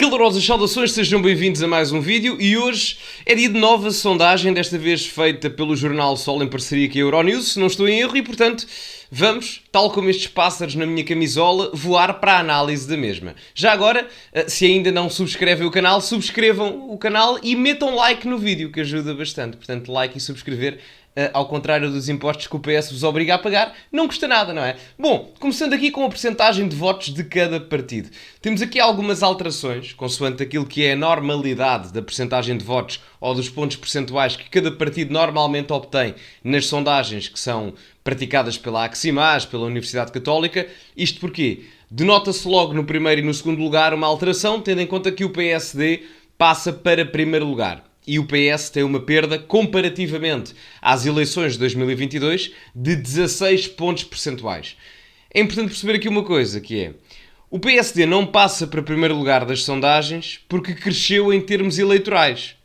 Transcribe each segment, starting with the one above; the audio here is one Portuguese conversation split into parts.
Calorosas saudações, sejam bem-vindos a mais um vídeo e hoje é dia de nova sondagem, desta vez feita pelo Jornal Sol em parceria com a Euronews, se não estou em erro, e portanto vamos, tal como estes pássaros na minha camisola, voar para a análise da mesma. Já agora, se ainda não subscrevem o canal, subscrevam o canal e metam like no vídeo, que ajuda bastante. Portanto, like e subscrever, ao contrário dos impostos que o PS vos obriga a pagar, não custa nada, não é? Bom, começando aqui com a percentagem de votos de cada partido. Temos aqui algumas alterações, consoante aquilo que é a normalidade da percentagem de votos ou dos pontos percentuais que cada partido normalmente obtém nas sondagens que são praticadas pela Aximaz, pela Universidade Católica. Isto porquê? Denota-se logo no primeiro e no segundo lugar uma alteração, tendo em conta que o PSD passa para primeiro lugar. E o PS tem uma perda, comparativamente às eleições de 2022, de 16 pontos percentuais. É importante perceber aqui uma coisa, que é: o PSD não passa para primeiro lugar das sondagens porque cresceu em termos eleitorais.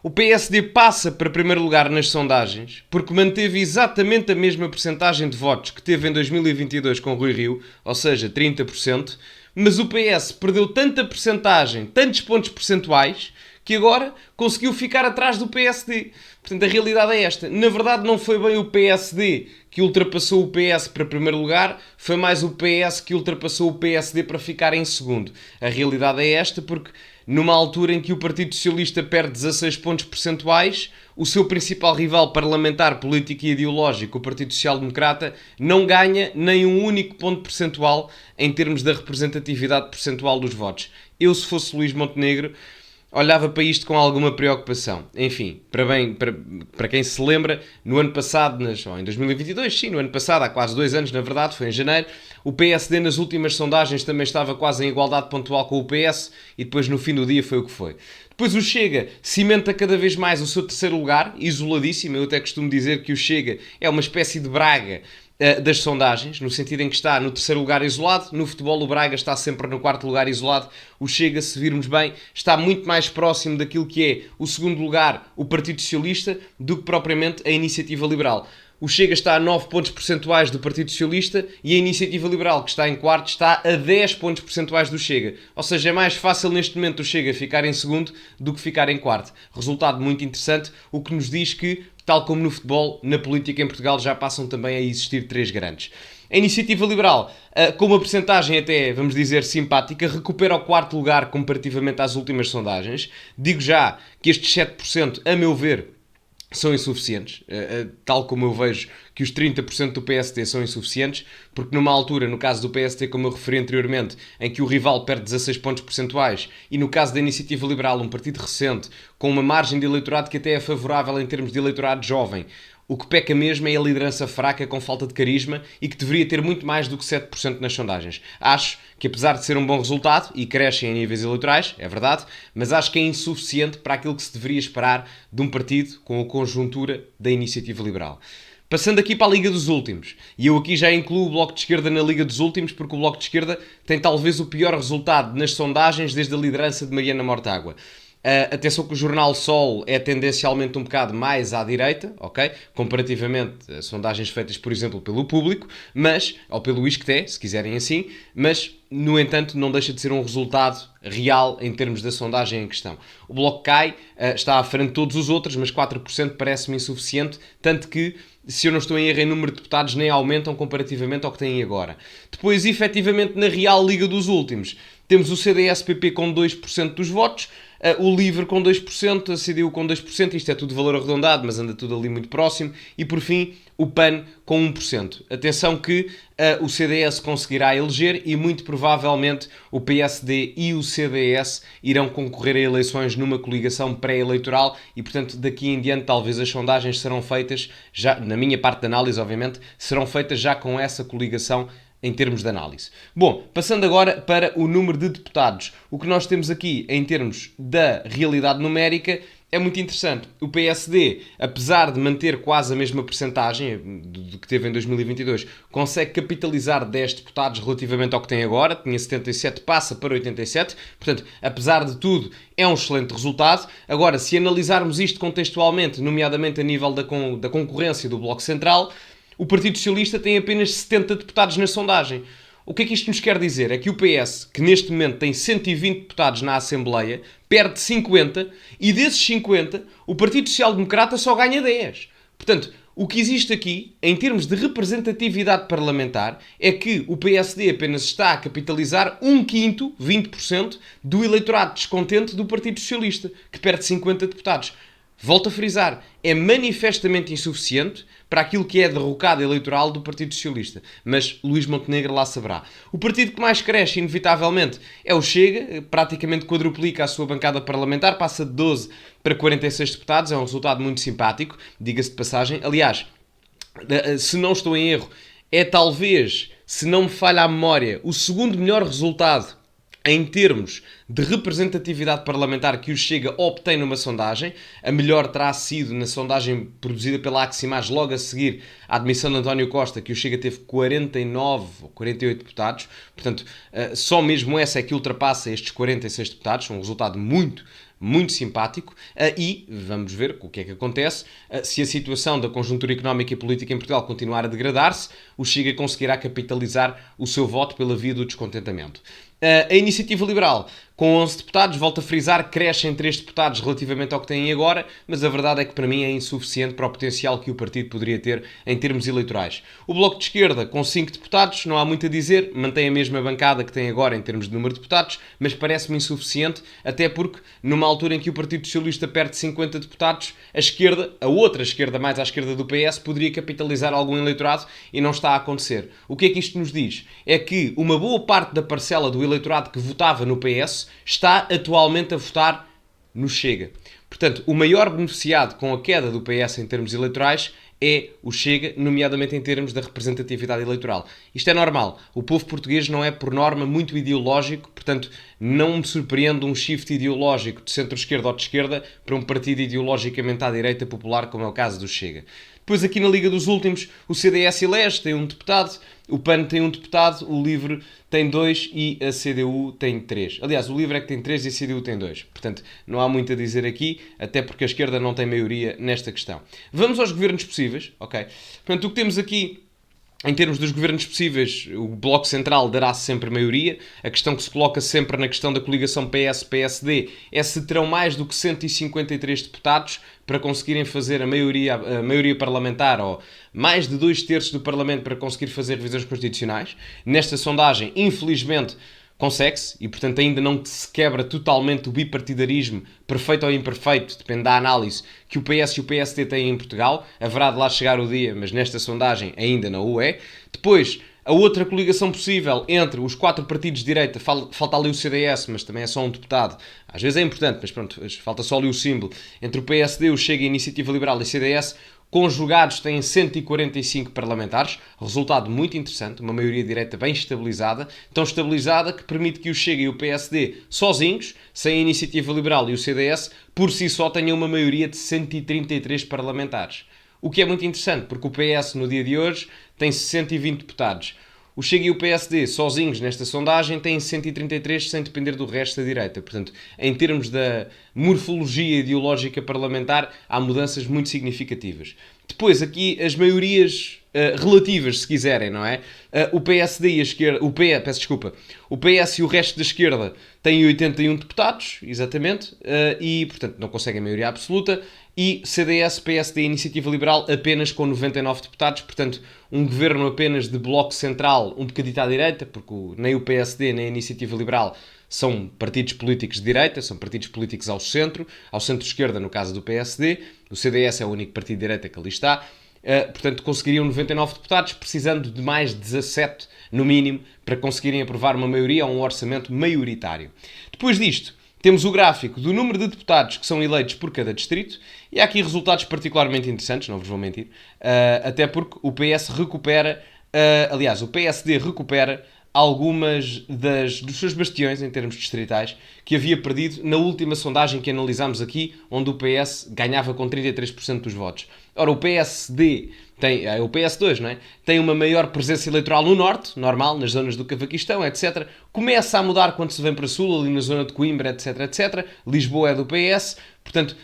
O PSD passa para primeiro lugar nas sondagens porque manteve exatamente a mesma percentagem de votos que teve em 2022 com Rui Rio, ou seja, 30%, mas o PS perdeu tanta percentagem, tantos pontos percentuais, que agora conseguiu ficar atrás do PSD. Portanto, a realidade é esta. Na verdade, não foi bem o PSD que ultrapassou o PS para primeiro lugar, foi mais o PS que ultrapassou o PSD para ficar em segundo. A realidade é esta, porque numa altura em que o Partido Socialista perde 16 pontos percentuais, o seu principal rival parlamentar, político e ideológico, o Partido Social Democrata, não ganha nem um único ponto percentual em termos da representatividade percentual dos votos. Eu, se fosse Luís Montenegro, olhava para isto com alguma preocupação. Enfim, para quem se lembra, no ano passado, em 2022, sim, no ano passado, há quase 2 anos, na verdade, foi em janeiro, o PSD nas últimas sondagens também estava quase em igualdade pontual com o PS e depois no fim do dia foi o que foi. Depois o Chega cimenta cada vez mais o seu terceiro lugar, isoladíssimo. Eu até costumo dizer que o Chega é uma espécie de Braga das sondagens, no sentido em que está no terceiro lugar isolado. No futebol o Braga está sempre no quarto lugar isolado. O Chega, se virmos bem, está muito mais próximo daquilo que é o segundo lugar, o Partido Socialista, do que propriamente a Iniciativa Liberal. O Chega está a 9 pontos percentuais do Partido Socialista e a Iniciativa Liberal, que está em quarto, está a 10 pontos percentuais do Chega. Ou seja, é mais fácil neste momento o Chega ficar em segundo do que ficar em quarto. Resultado muito interessante, o que nos diz que, tal como no futebol, na política em Portugal já passam também a existir 3 grandes. A Iniciativa Liberal, com uma percentagem até, vamos dizer, simpática, recupera o quarto lugar comparativamente às últimas sondagens. Digo já que estes 7%, a meu ver, são insuficientes, tal como eu vejo que os 30% do PSD são insuficientes, porque numa altura, no caso do PSD, como eu referi anteriormente, em que o rival perde 16 pontos percentuais, e no caso da Iniciativa Liberal, um partido recente, com uma margem de eleitorado que até é favorável em termos de eleitorado jovem, o que peca mesmo é a liderança fraca com falta de carisma e que deveria ter muito mais do que 7% nas sondagens. Acho que, apesar de ser um bom resultado, e crescem em níveis eleitorais, é verdade, mas acho que é insuficiente para aquilo que se deveria esperar de um partido com a conjuntura da Iniciativa Liberal. Passando aqui para a Liga dos Últimos, e eu aqui já incluo o Bloco de Esquerda na Liga dos Últimos, porque o Bloco de Esquerda tem talvez o pior resultado nas sondagens desde a liderança de Mariana Mortágua. Atenção que o Jornal Sol é tendencialmente um bocado mais à direita, ok? Comparativamente a sondagens feitas, por exemplo, pelo Público, ou pelo Isqueté, se quiserem assim, mas, no entanto, não deixa de ser um resultado real em termos da sondagem em questão. O Bloco cai, está à frente de todos os outros, mas 4% parece-me insuficiente, tanto que, se eu não estou em erro, em número de deputados nem aumentam comparativamente ao que têm agora. Depois, efetivamente, na real Liga dos Últimos, temos o CDS-PP com 2% dos votos, o LIVRE com 2%, a CDU com 2%, isto é tudo valor arredondado, mas anda tudo ali muito próximo, e por fim o PAN com 1%. Atenção que o CDS conseguirá eleger e muito provavelmente o PSD e o CDS irão concorrer a eleições numa coligação pré-eleitoral e, portanto, daqui em diante talvez as sondagens serão feitas, já na minha parte de análise, obviamente, serão feitas já com essa coligação em termos de análise. Bom, passando agora para o número de deputados. O que nós temos aqui em termos da realidade numérica é muito interessante. O PSD, apesar de manter quase a mesma percentagem do que teve em 2022, consegue capitalizar 10 deputados relativamente ao que tem agora. Tinha 77, passa para 87. Portanto, apesar de tudo, é um excelente resultado. Agora, se analisarmos isto contextualmente, nomeadamente a nível da concorrência do Bloco Central, o Partido Socialista tem apenas 70 deputados na sondagem. O que é que isto nos quer dizer? É que o PS, que neste momento tem 120 deputados na Assembleia, perde 50 e desses 50 o Partido Social Democrata só ganha 10. Portanto, o que existe aqui, em termos de representatividade parlamentar, é que o PSD apenas está a capitalizar 1/5, 20%, do eleitorado descontente do Partido Socialista, que perde 50 deputados. Volto a frisar, é manifestamente insuficiente para aquilo que é a derrocada eleitoral do Partido Socialista. Mas Luís Montenegro lá saberá. O partido que mais cresce, inevitavelmente, é o Chega. Praticamente quadruplica a sua bancada parlamentar. Passa de 12 para 46 deputados. É um resultado muito simpático, diga-se de passagem. Aliás, se não estou em erro, é talvez, se não me falha a memória, o segundo melhor resultado em termos de representatividade parlamentar que o Chega obtém numa sondagem. A melhor terá sido na sondagem produzida pela Aximage logo a seguir à admissão de António Costa, que o Chega teve 49 ou 48 deputados. Portanto, só mesmo essa é que ultrapassa estes 46 deputados. Um resultado muito simpático, e vamos ver o que é que acontece. Se a situação da conjuntura económica e política em Portugal continuar a degradar-se, o Chega conseguirá capitalizar o seu voto pela via do descontentamento. A Iniciativa Liberal, com 11 deputados, volto a frisar, cresce em 3 deputados relativamente ao que têm agora, mas a verdade é que para mim é insuficiente para o potencial que o partido poderia ter em termos eleitorais. O Bloco de Esquerda, com 5 deputados, não há muito a dizer, mantém a mesma bancada que tem agora em termos de número de deputados, mas parece-me insuficiente, até porque numa altura em que o Partido Socialista perde 50 deputados, a esquerda, a outra esquerda mais à esquerda do PS, poderia capitalizar algum eleitorado e não está a acontecer. O que é que isto nos diz? É que uma boa parte da parcela do eleitorado que votava no PS está atualmente a votar no Chega. Portanto, o maior beneficiado com a queda do PS em termos eleitorais é o Chega, nomeadamente em termos da representatividade eleitoral. Isto é normal. O povo português não é, por norma, muito ideológico, portanto, não me surpreende um shift ideológico de centro-esquerda ou de esquerda para um partido ideologicamente à direita popular, como é o caso do Chega. Depois, aqui na Liga dos Últimos, o CDS elege, tem um deputado, o PAN tem um deputado, o LIVRE tem 2 e a CDU tem 3. Aliás, o LIVRE é que tem 3 e a CDU tem 2. Portanto, não há muito a dizer aqui, até porque a esquerda não tem maioria nesta questão. Vamos aos governos possíveis, ok? Portanto, o que temos aqui, em termos dos governos possíveis, o Bloco Central dará sempre maioria. A questão que se coloca sempre na questão da coligação PS-PSD é se terão mais do que 153 deputados para conseguirem fazer a maioria parlamentar, ou mais de 2/3 do Parlamento para conseguir fazer revisões constitucionais. Nesta sondagem, infelizmente, consegue-se, e portanto ainda não se quebra totalmente o bipartidarismo, perfeito ou imperfeito, depende da análise, que o PS e o PSD têm em Portugal. Haverá de lá chegar o dia, mas nesta sondagem ainda não o é. Depois, a outra coligação possível entre os 4 partidos de direita, falta ali o CDS, mas também é só um deputado. Às vezes é importante, mas pronto, falta só ali o símbolo. Entre o PSD, o Chega, a Iniciativa Liberal e o CDS, conjugados têm 145 parlamentares, resultado muito interessante, uma maioria direita bem estabilizada, tão estabilizada que permite que o Chega e o PSD, sozinhos, sem a Iniciativa Liberal e o CDS, por si só tenham uma maioria de 133 parlamentares. O que é muito interessante, porque o PS no dia de hoje tem 120 deputados. O Chega e o PSD, sozinhos nesta sondagem, têm 133 sem depender do resto da direita. Portanto, em termos da morfologia ideológica parlamentar, há mudanças muito significativas. Depois, aqui, as maiorias relativas, se quiserem, não é? O PSD e a esquerda... O PS e o resto da esquerda têm 81 deputados, exatamente, e, portanto, não conseguem maioria absoluta. E CDS, PSD e Iniciativa Liberal apenas com 99 deputados, portanto, um governo apenas de bloco central, um bocadinho à direita, porque nem o PSD nem a Iniciativa Liberal são partidos políticos de direita, são partidos políticos ao centro-esquerda no caso do PSD, o CDS é o único partido de direita que ali está. Portanto, conseguiriam 99 deputados, precisando de mais 17, no mínimo, para conseguirem aprovar uma maioria ou um orçamento maioritário. Depois disto, temos o gráfico do número de deputados que são eleitos por cada distrito, e há aqui resultados particularmente interessantes, não vos vou mentir, até porque o PS recupera, aliás, o PSD recupera algumas dos seus bastiões em termos distritais que havia perdido na última sondagem que analisámos aqui, onde o PS ganhava com 33% dos votos. Ora, o PSD o PS2, não é? Tem uma maior presença eleitoral no norte, normal, nas zonas do Cavaquistão, etc. Começa a mudar quando se vem para sul, ali na zona de Coimbra, etc, etc. Lisboa é do PS, portanto,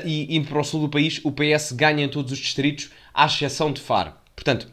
e indo para o sul do país, o PS ganha em todos os distritos, à exceção de Faro. Portanto,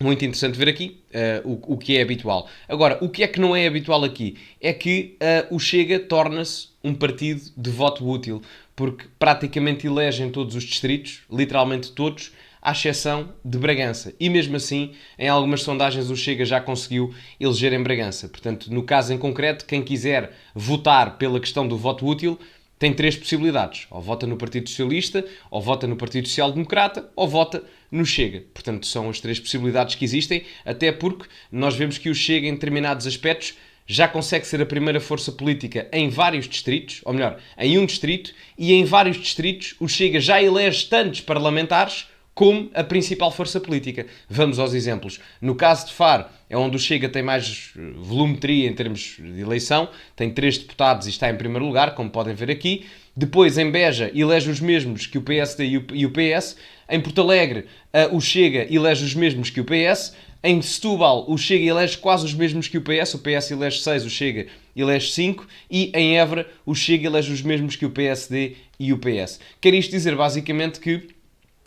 Muito interessante ver aqui o que é habitual. Agora, o que é que não é habitual aqui? É que o Chega torna-se um partido de voto útil, porque praticamente elege em todos os distritos, literalmente todos, à exceção de Bragança. E mesmo assim, em algumas sondagens, o Chega já conseguiu eleger em Bragança. Portanto, no caso em concreto, quem quiser votar pela questão do voto útil tem três possibilidades. Ou vota no Partido Socialista, ou vota no Partido Social Democrata, ou vota no Chega. Portanto, são as três possibilidades que existem, até porque nós vemos que o Chega, em determinados aspectos, já consegue ser a primeira força política em vários distritos, ou melhor, em um distrito, e em vários distritos o Chega já elege tantos parlamentares como a principal força política. Vamos aos exemplos. No caso de Faro, é onde o Chega tem mais volumetria em termos de eleição, tem 3 deputados e está em primeiro lugar, como podem ver aqui. Depois, em Beja, elege os mesmos que o PSD e o PS. Em Porto Alegre, o Chega elege os mesmos que o PS. Em Setúbal, o Chega elege quase os mesmos que o PS elege 6, o Chega elege 5. E em Évora, o Chega elege os mesmos que o PSD e o PS. Quer isto dizer, basicamente, que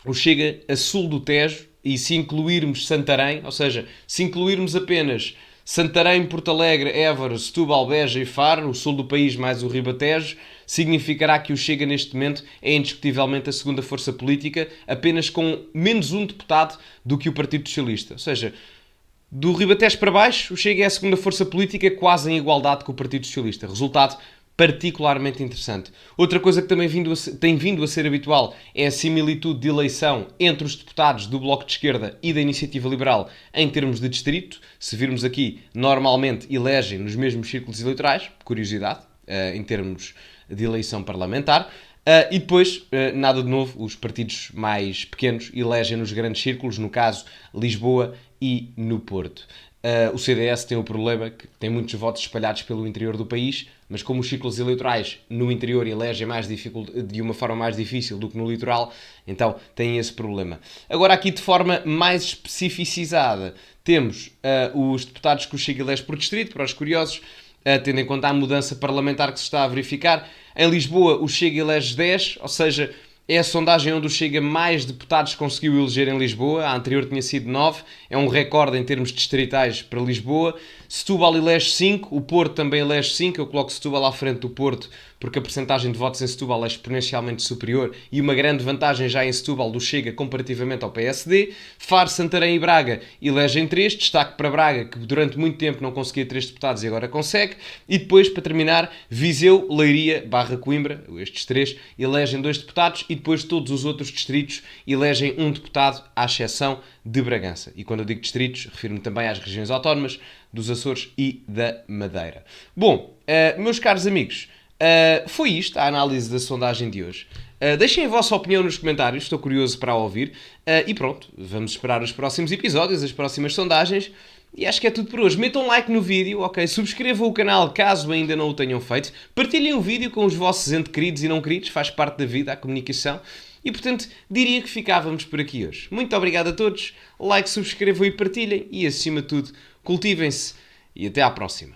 o Chega a sul do Tejo, e se incluirmos Santarém, ou seja, se incluirmos apenas Santarém, Porto Alegre, Évora, Setúbal, Beja e Faro, o sul do país mais o Ribatejo, significará que o Chega neste momento é indiscutivelmente a segunda força política, apenas com menos um deputado do que o Partido Socialista. Ou seja, do Ribatejo para baixo, o Chega é a segunda força política, quase em igualdade com o Partido Socialista. Resultado particularmente interessante. Outra coisa que também tem vindo a ser habitual é a similitude de eleição entre os deputados do Bloco de Esquerda e da Iniciativa Liberal em termos de distrito. Se virmos aqui, normalmente elegem nos mesmos círculos eleitorais, curiosidade, em termos de eleição parlamentar. E depois, nada de novo, os partidos mais pequenos elegem nos grandes círculos, no caso Lisboa e no Porto. O CDS tem o problema que tem muitos votos espalhados pelo interior do país, mas como os ciclos eleitorais no interior elegem de uma forma mais difícil do que no litoral, então tem esse problema. Agora aqui de forma mais especificizada, temos os deputados que o Chega elege por distrito, para os curiosos, tendo em conta a mudança parlamentar que se está a verificar. Em Lisboa o Chega elege 10, ou seja, é a sondagem onde o Chega mais deputados conseguiu eleger em Lisboa. A anterior tinha sido 9. É um recorde em termos distritais para Lisboa. Setúbal elege 5. O Porto também elege 5. Eu coloco Setúbal à frente do Porto porque a percentagem de votos em Setúbal é exponencialmente superior e uma grande vantagem já em Setúbal do Chega comparativamente ao PSD. Faro, Santarém e Braga elegem 3. Destaque para Braga, que durante muito tempo não conseguia 3 deputados e agora consegue. E depois, para terminar, Viseu, Leiria, Coimbra, estes 3, elegem 2 deputados e depois todos os outros distritos elegem um deputado, à exceção de Bragança. E quando eu digo distritos, refiro-me também às regiões autónomas dos Açores e da Madeira. Bom, meus caros amigos, foi isto a análise da sondagem de hoje. Deixem a vossa opinião nos comentários, estou curioso para a ouvir. E pronto, vamos esperar os próximos episódios, as próximas sondagens. E acho que é tudo por hoje. Metam um like no vídeo, ok? Subscrevam o canal caso ainda não o tenham feito. Partilhem o vídeo com os vossos entes queridos e não queridos, faz parte da vida, a comunicação. E portanto, diria que ficávamos por aqui hoje. Muito obrigado a todos. Like, subscrevam e partilhem. E acima de tudo, cultivem-se. E até à próxima.